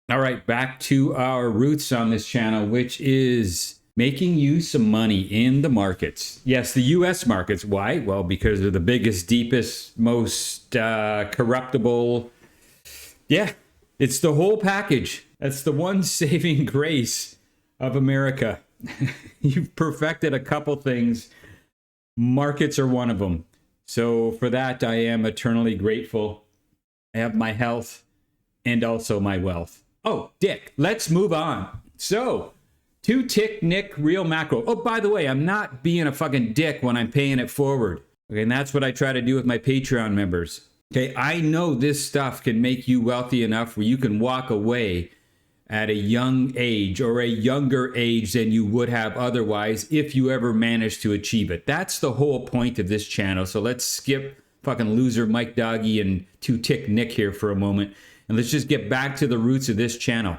All right, back to our roots on this channel, which is making you some money in the markets. Yes, the US markets. Why? Well, because they're the biggest, deepest, most corruptible. Yeah, it's the whole package. That's the one saving grace of America. You've perfected a couple things. Markets are one of them. So for that, I am eternally grateful. I have my health and also my wealth. Oh, Dick, let's move on. So, 2-tick Nick, real MaCrO. Oh, by the way, I'm not being a fucking dick when I'm paying it forward. Okay, and that's what I try to do with my Patreon members. Okay, I know this stuff can make you wealthy enough where you can walk away at a young age or a younger age than you would have otherwise if you ever managed to achieve it. That's the whole point of this channel. So let's skip fucking loser Mike Doggy and 2-tick Nick here for a moment. And let's just get back to the roots of this channel.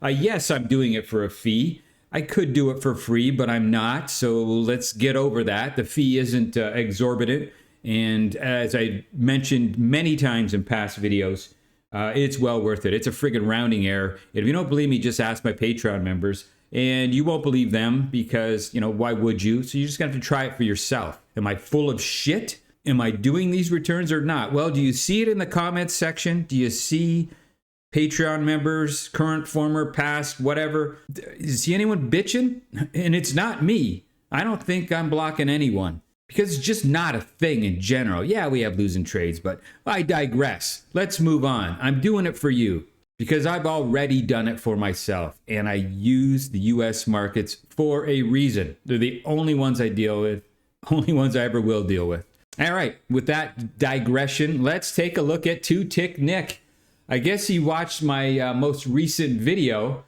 Yes, I'm doing it for a fee. I could do it for free, but I'm not. So let's get over that. The fee isn't exorbitant. And as I mentioned many times in past videos, it's well worth it. It's a friggin' rounding error. If you don't believe me, just ask my Patreon members. And you won't believe them because, you know, why would you? So you're just going to have to try it for yourself. Am I full of shit? Am I doing these returns or not? Well, do you see it in the comments section? Do you see Patreon members, current, former, past, whatever? Do you see anyone bitching? And it's not me. I don't think I'm blocking anyone because it's just not a thing in general. Yeah, we have losing trades, but I digress. Let's move on. I'm doing it for you because I've already done it for myself, and I use the US markets for a reason. They're the only ones I deal with, only ones I ever will deal with. All right, with that digression, let's take a look at 2-tick Nick. I guess he watched my most recent video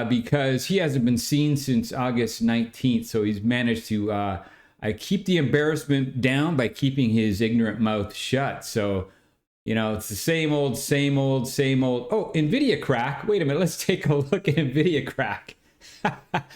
because he hasn't been seen since August 19th. So he's managed to I keep the embarrassment down by keeping his ignorant mouth shut. So, you know, it's the same old, same old, same old. Oh, NVIDIA crack. Wait a minute. Let's take a look at NVIDIA crack.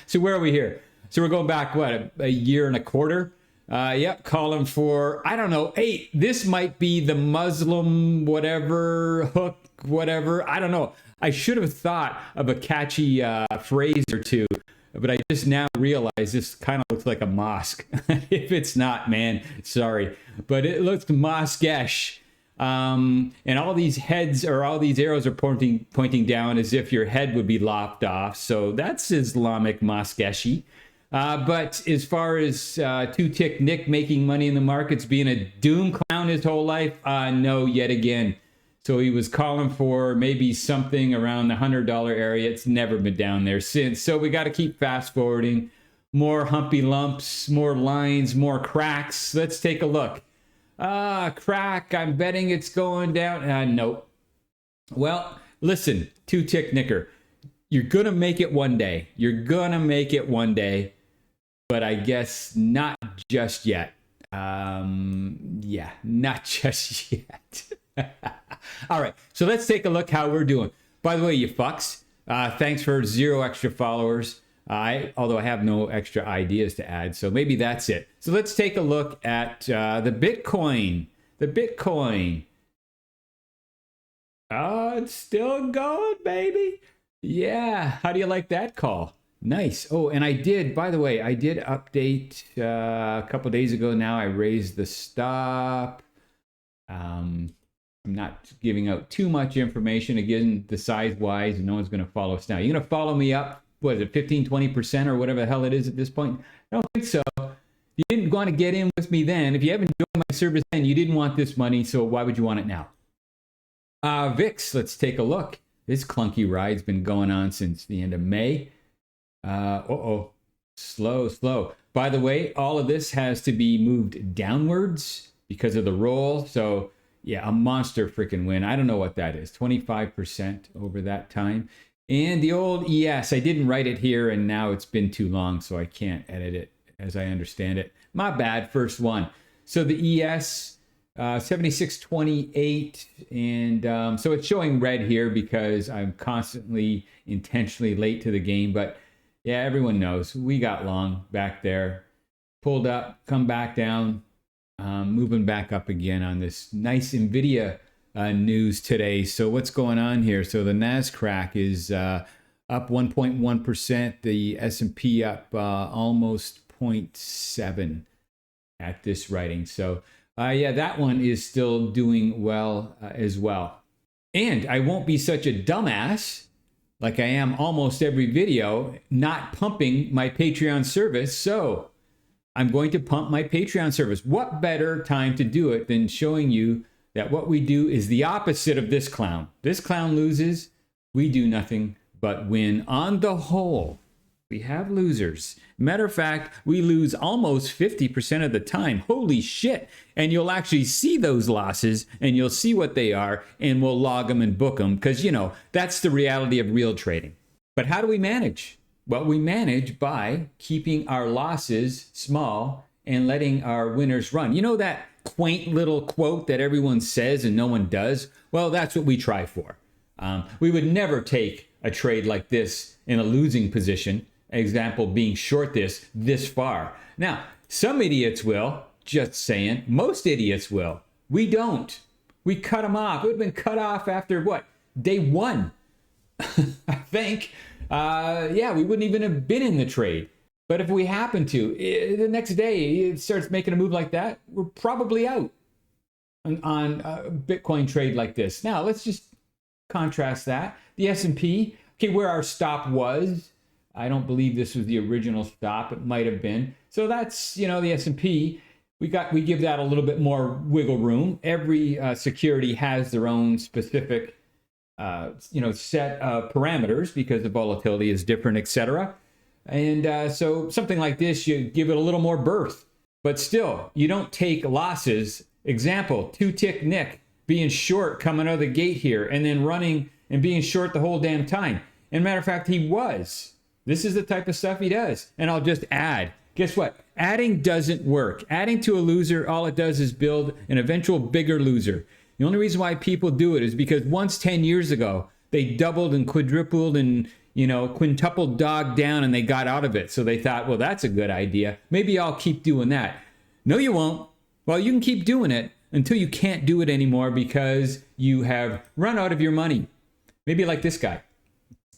So where are we here? So we're going back, what, a year and a quarter? Yep, calling for, I don't know, hey, this might be the Muslim whatever, hook, whatever. I don't know. I should have thought of a catchy phrase or two, but I just now realize this kind of looks like a mosque. If it's not, man, sorry. But it looks mosque-ish. And all these heads or all these arrows are pointing down as if your head would be lopped off. So that's Islamic mosque-ish. But as far as 2-tick Nick making money in the markets, being a doom clown his whole life, no, yet again. So he was calling for maybe something around the $100 area. It's never been down there since. So we got to keep fast forwarding. More humpy lumps, more lines, more cracks. Let's take a look. Crack, I'm betting it's going down. Nope. Well, listen, 2-tick Nicker. You're going to make it one day. You're going to make it one day. But I guess not just yet. Yeah, not just yet. All right, so let's take a look how we're doing. By the way, you fucks, thanks for 0 extra followers. Although I have no extra ideas to add, so maybe that's it. So let's take a look at the Bitcoin. The Bitcoin. Oh, it's still going, baby. Yeah, how do you like that call? Nice. Oh, and I did, by the way, I did update a couple days ago now. I raised the stop. I'm not giving out too much information. Again, the size-wise, no one's going to follow us now. You're going to follow me up, what is it, 15, 20% or whatever the hell it is at this point? I don't think so. You didn't want to get in with me then. If you haven't joined my service then, you didn't want this money, so why would you want it now? VIX, let's take a look. This clunky ride's been going on since the end of May. Slow. By the way, all of this has to be moved downwards because of the roll. So yeah, a monster freaking win. I don't know what that is. 25% over that time. And the old ES, I didn't write it here and now it's been too long, so I can't edit it as I understand it. My bad, first one. So the ES, 76.28, and so it's showing red here because I'm constantly intentionally late to the game, but yeah, everyone knows we got long back there, pulled up, come back down, moving back up again on this nice NVIDIA news today. So what's going on here? So the NASDAQ is up 1.1%. The S&P up almost 0.7 at this writing. So yeah, that one is still doing well as well. And I won't be such a dumbass like I am almost every video, not pumping my Patreon service. So I'm going to pump my Patreon service. What better time to do it than showing you that what we do is the opposite of this clown. This clown loses, we do nothing but win. On the whole, we have losers. Matter of fact, we lose almost 50% of the time. Holy shit. And you'll actually see those losses and you'll see what they are and we'll log them and book them because, you know, that's the reality of real trading. But how do we manage? Well, we manage by keeping our losses small and letting our winners run. You know that quaint little quote that everyone says and no one does? Well, that's what we try for. We would never take a trade like this in a losing position. Example, being short this far. Now, some idiots will, just saying. Most idiots will. We don't. We cut them off. It would have been cut off after what? Day one, I think. Yeah, we wouldn't even have been in the trade. But if we happen to, the next day it starts making a move like that, we're probably out on a Bitcoin trade like this. Now, let's just contrast that. The S&P, okay, where our stop was, I don't believe this was the original stop. It might have been. So that's, you know, the S&P. We give that a little bit more wiggle room. Every security has their own specific, set of parameters because the volatility is different, etc. And so something like this, you give it a little more berth. But still, you don't take losses. Example, 2-tick Nick being short coming out of the gate here and then running and being short the whole damn time. And matter of fact, he was. This is the type of stuff he does. And I'll just add. Guess what? Adding doesn't work. Adding to a loser, all it does is build an eventual bigger loser. The only reason why people do it is because once 10 years ago, they doubled and quadrupled and, quintupled dog down and they got out of it. So they thought, well, that's a good idea. Maybe I'll keep doing that. No, you won't. Well, you can keep doing it until you can't do it anymore because you have run out of your money. Maybe like this guy.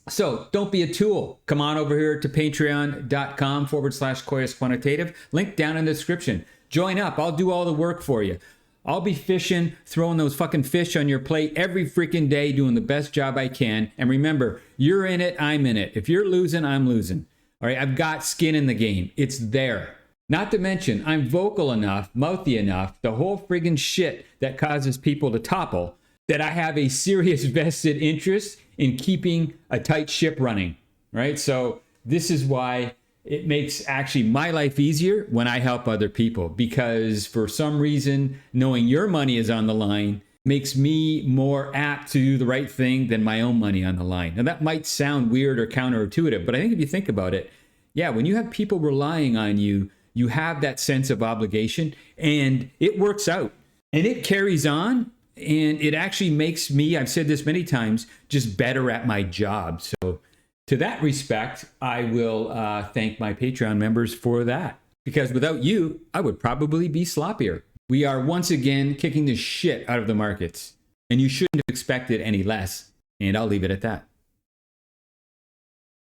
So don't be a tool. Come on over here to patreon.com/Koyas Quantitative. Link down in the description. Join up. I'll do all the work for you. I'll be fishing, throwing those fucking fish on your plate every freaking day, doing the best job I can. And remember, you're in it, I'm in it. If you're losing, I'm losing. All right, I've got skin in the game. It's there. Not to mention, I'm vocal enough, mouthy enough, the whole friggin' shit that causes people to topple, that I have a serious vested interest in keeping a tight ship running, right? So this is why it makes actually my life easier when I help other people, because for some reason, knowing your money is on the line makes me more apt to do the right thing than my own money on the line. Now that might sound weird or counterintuitive, but I think if you think about it, yeah, when you have people relying on you, you have that sense of obligation and it works out and it carries on. And it actually makes me, I've said this many times, just better at my job. So to that respect, I will thank my Patreon members for that. Because without you, I would probably be sloppier. We are once again kicking the shit out of the markets. And you shouldn't have expected any less. And I'll leave it at that.